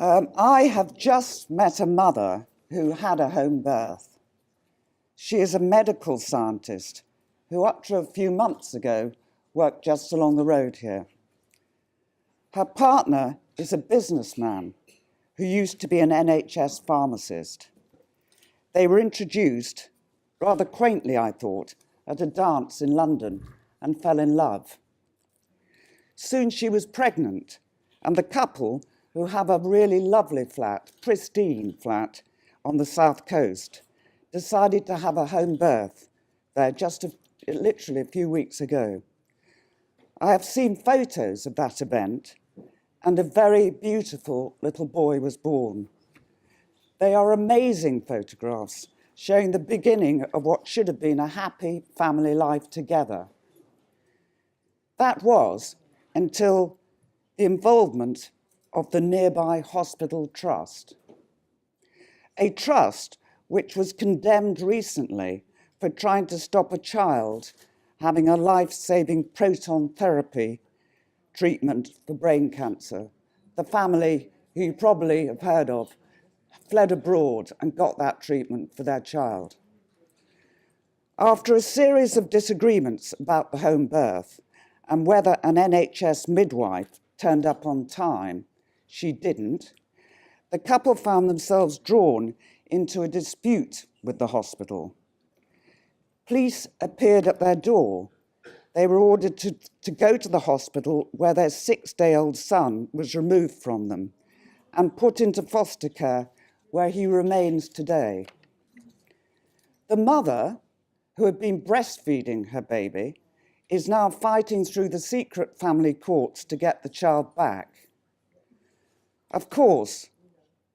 I have just met a mother who had a home birth. She is a medical scientist who, up to a few months ago, worked just along the road here. Her partner is a businessman who used to be an NHS pharmacist. They were introduced, rather quaintly I thought, at a dance in London and fell in love. Soon she was pregnant, and the couple, who have a really lovely flat, pristine flat, on the south coast, decided to have a home birth there just literally a few weeks ago. I have seen photos of that event, and a very beautiful little boy was born. They are amazing photographs, showing the beginning of what should have been a happy family life together. That was until the involvement of the nearby hospital trust. A trust which was condemned recently for trying to stop a child having a life-saving proton therapy treatment for brain cancer. The family, who you probably have heard of, fled abroad and got that treatment for their child. After a series of disagreements about the home birth and whether an NHS midwife turned up on time, she didn't, the couple found themselves drawn into a dispute with the hospital. Police appeared at their door. They were ordered to go to the hospital where their 6-day-old son was removed from them and put into foster care, where he remains today. The mother, who had been breastfeeding her baby, is now fighting through the secret family courts to get the child back. Of course,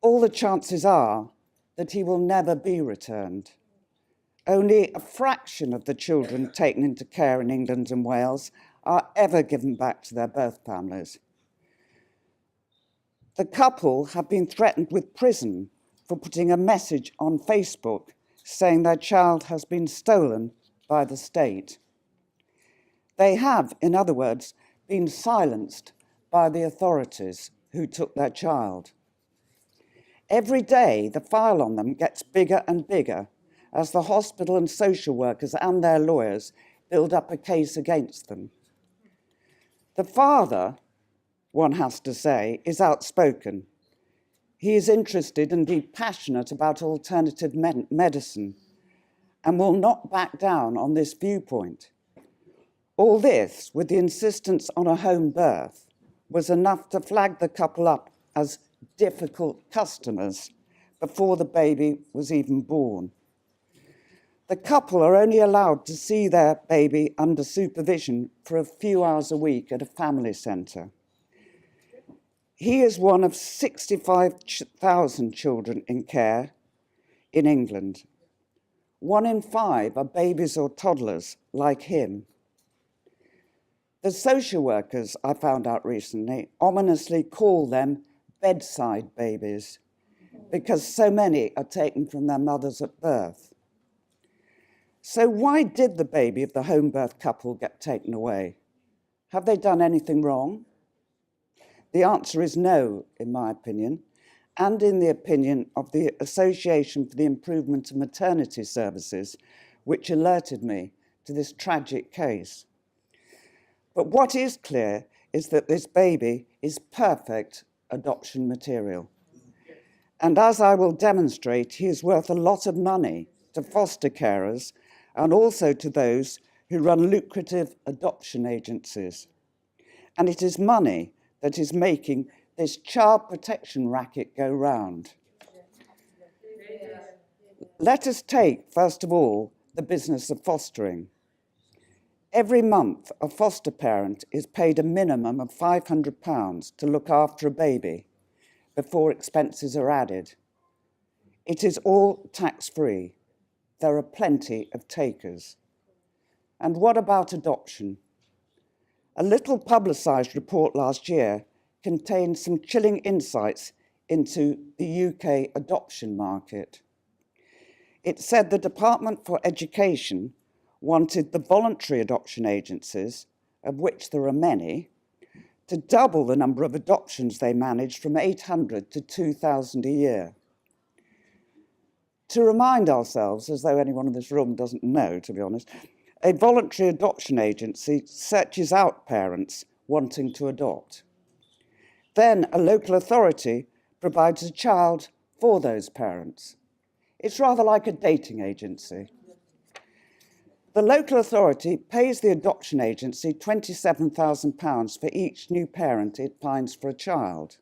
all the chances are that he will never be returned. Only a fraction of the children taken into care in England and Wales are ever given back to their birth families. The couple have been threatened with prison for putting a message on Facebook saying their child has been stolen by the state. They have, in other words, been silenced by the authorities who took their child. Every day, the file on them gets bigger and bigger as the hospital and social workers and their lawyers build up a case against them. The father, one has to say, is outspoken. He is interested and indeed passionate about alternative medicine and will not back down on this viewpoint. All this, with the insistence on a home birth, was enough to flag the couple up as difficult customers before the baby was even born. The couple are only allowed to see their baby under supervision for a few hours a week at a family centre. He is one of 65,000 children in care in England. 1 in 5 are babies or toddlers like him. The social workers, I found out recently, ominously call them bedside babies because so many are taken from their mothers at birth. So why did the baby of the home birth couple get taken away? Have they done anything wrong? The answer is no, in my opinion, and in the opinion of the Association for the Improvement of Maternity Services, which alerted me to this tragic case. But what is clear is that this baby is perfect adoption material. And as I will demonstrate, he is worth a lot of money to foster carers and also to those who run lucrative adoption agencies. And it is money that is making this child protection racket go round. Let us take, first of all, the business of fostering. Every month, a foster parent is paid a minimum of £500 to look after a baby before expenses are added. It is all tax-free. There are plenty of takers. And what about adoption? A little publicised report last year contained some chilling insights into the UK adoption market. It said the Department for Education wanted the voluntary adoption agencies, of which there are many, to double the number of adoptions they manage from 800 to 2,000 a year. To remind ourselves, as though anyone in this room doesn't know, to be honest, a voluntary adoption agency searches out parents wanting to adopt. Then a local authority provides a child for those parents. It's rather like a dating agency. The local authority pays the adoption agency £27,000 for each new parent it finds for a child.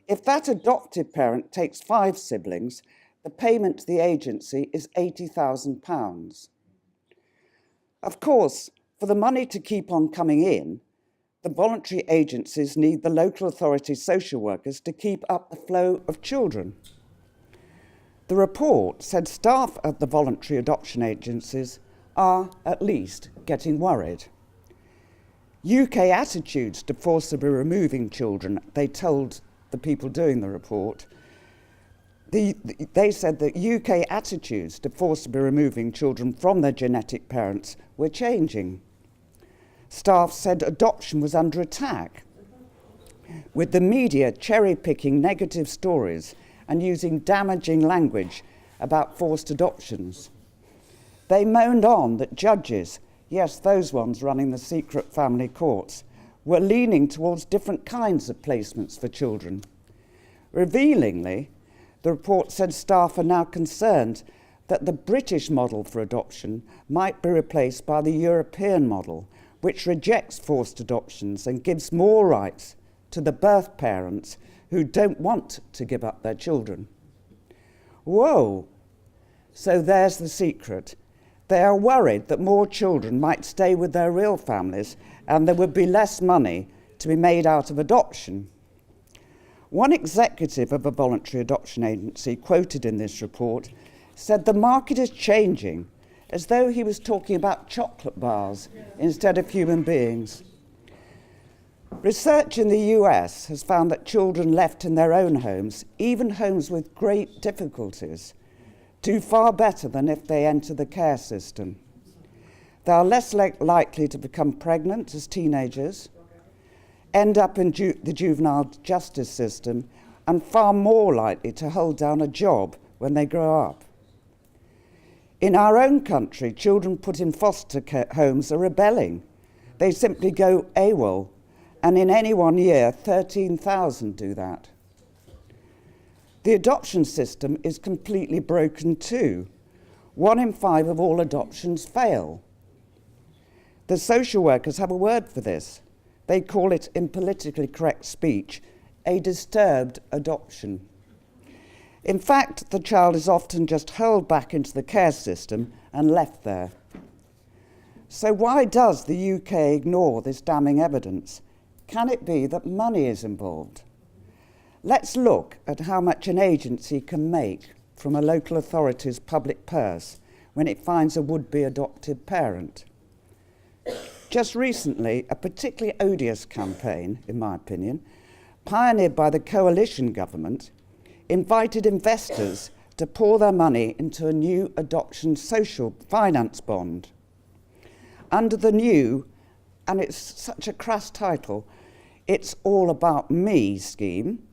If that adoptive parent takes 5 siblings, the payment to the agency is £80,000. Of course, for the money to keep on coming in, the voluntary agencies need the local authority social workers to keep up the flow of children. The report said staff at the voluntary adoption agencies are at least getting worried. UK attitudes to forcibly removing children, they told the people doing the report, they said that UK attitudes to forcibly removing children from their genetic parents were changing. Staff said adoption was under attack, with the media cherry-picking negative stories and using damaging language about forced adoptions. They moaned on that judges, yes, those ones running the secret family courts, were leaning towards different kinds of placements for children. Revealingly, the report said staff are now concerned that the British model for adoption might be replaced by the European model, which rejects forced adoptions and gives more rights to the birth parents who don't want to give up their children. Whoa! So there's the secret. They are worried that more children might stay with their real families and there would be less money to be made out of adoption. One executive of a voluntary adoption agency quoted in this report said the market is changing, as though he was talking about chocolate bars instead of human beings. Research in the US has found that children left in their own homes, even homes with great difficulties, do far better than if they enter the care system. They are less likely to become pregnant as teenagers, end up in the juvenile justice system, and far more likely to hold down a job when they grow up. In our own country, children put in foster care homes are rebelling. They simply go AWOL, and in any one year, 13,000 do that. The adoption system is completely broken too. 1 in 5 of all adoptions fail. The social workers have a word for this. They call it, in politically correct speech, a disturbed adoption. In fact, the child is often just hurled back into the care system and left there. So why does the UK ignore this damning evidence? Can it be that money is involved? Let's look at how much an agency can make from a local authority's public purse when it finds a would-be adoptive parent. Just recently, a particularly odious campaign, in my opinion, pioneered by the coalition government, invited investors to pour their money into a new adoption social finance bond. Under the new, and it's such a crass title, It's All About Me scheme,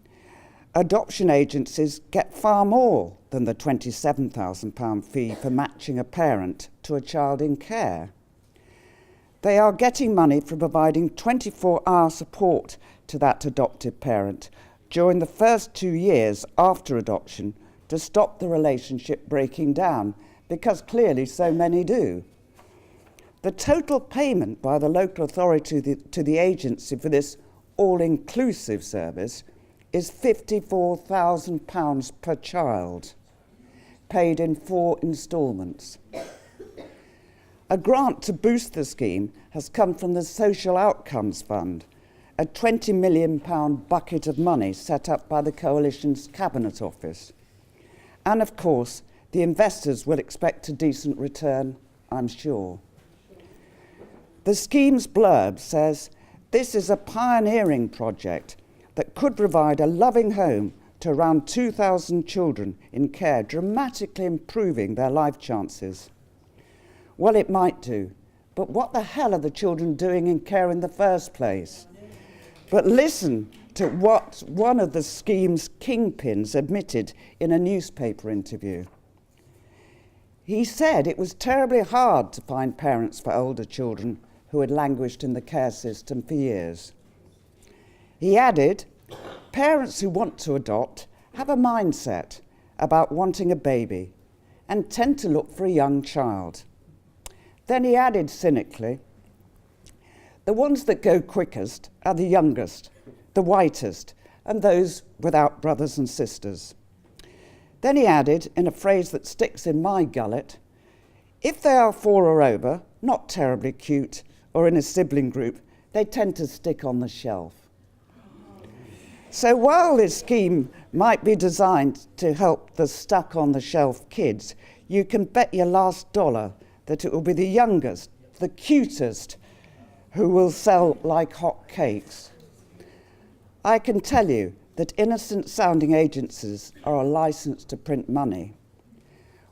adoption agencies get far more than the £27,000 fee for matching a parent to a child in care. They are getting money for providing 24-hour support to that adoptive parent during the first 2 years after adoption to stop the relationship breaking down, because clearly so many do. The total payment by the local authority to the agency for this all-inclusive service is £54,000 per child, paid in 4 instalments. A grant to boost the scheme has come from the Social Outcomes Fund, a £20 million bucket of money set up by the Coalition's Cabinet Office. And of course, the investors will expect a decent return, I'm sure. The scheme's blurb says, this is a pioneering project that could provide a loving home to around 2,000 children in care, dramatically improving their life chances. Well, it might do, but what the hell are the children doing in care in the first place? But listen to what one of the scheme's kingpins admitted in a newspaper interview. He said it was terribly hard to find parents for older children who had languished in the care system for years. He added, parents who want to adopt have a mindset about wanting a baby and tend to look for a young child. Then he added cynically, the ones that go quickest are the youngest, the whitest, and those without brothers and sisters. Then he added, in a phrase that sticks in my gullet, if they are 4 or over, not terribly cute, or in a sibling group, they tend to stick on the shelf. So while this scheme might be designed to help the stuck-on-the-shelf kids, you can bet your last dollar that it will be the youngest, the cutest, who will sell like hot cakes. I can tell you that innocent-sounding agencies are a license to print money.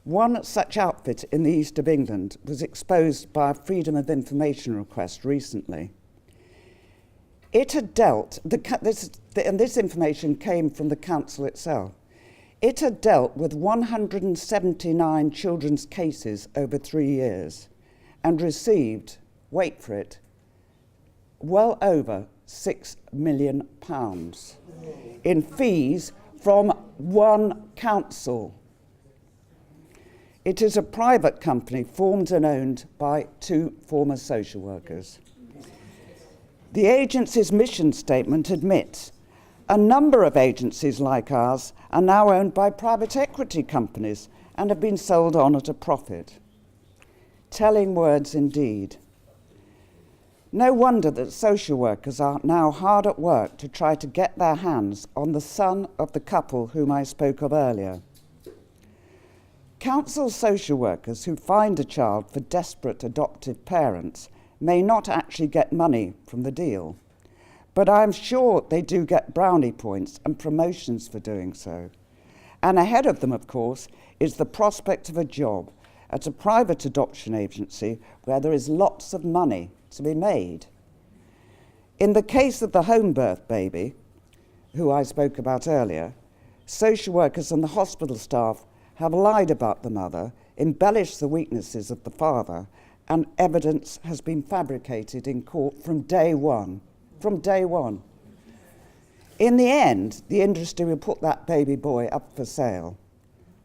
One such outfit in the east of England was exposed by a Freedom of Information request recently. It had dealt, and this information came from the council itself, it had dealt with 179 children's cases over 3 years and received, wait for it, well over £6 million in fees from one council. It is a private company formed and owned by 2 former social workers. The agency's mission statement admits a number of agencies like ours are now owned by private equity companies and have been sold on at a profit. Telling words indeed. No wonder that social workers are now hard at work to try to get their hands on the son of the couple whom I spoke of earlier. Council social workers who find a child for desperate adoptive parents may not actually get money from the deal, but I'm sure they do get brownie points and promotions for doing so. And ahead of them, of course, is the prospect of a job at a private adoption agency where there is lots of money to be made. In the case of the home birth baby, who I spoke about earlier, social workers and the hospital staff have lied about the mother, embellished the weaknesses of the father, and evidence has been fabricated in court from day one. From day one. In the end, the industry will put that baby boy up for sale.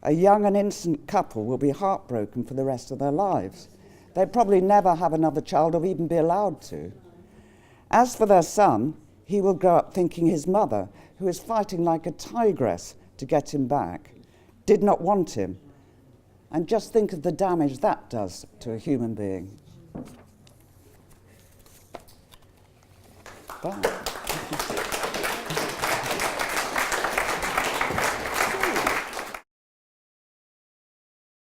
A young and innocent couple will be heartbroken for the rest of their lives. They'd probably never have another child or even be allowed to. As for their son, he will grow up thinking his mother, who is fighting like a tigress to get him back, did not want him. And just think of the damage that does to a human being. Bye.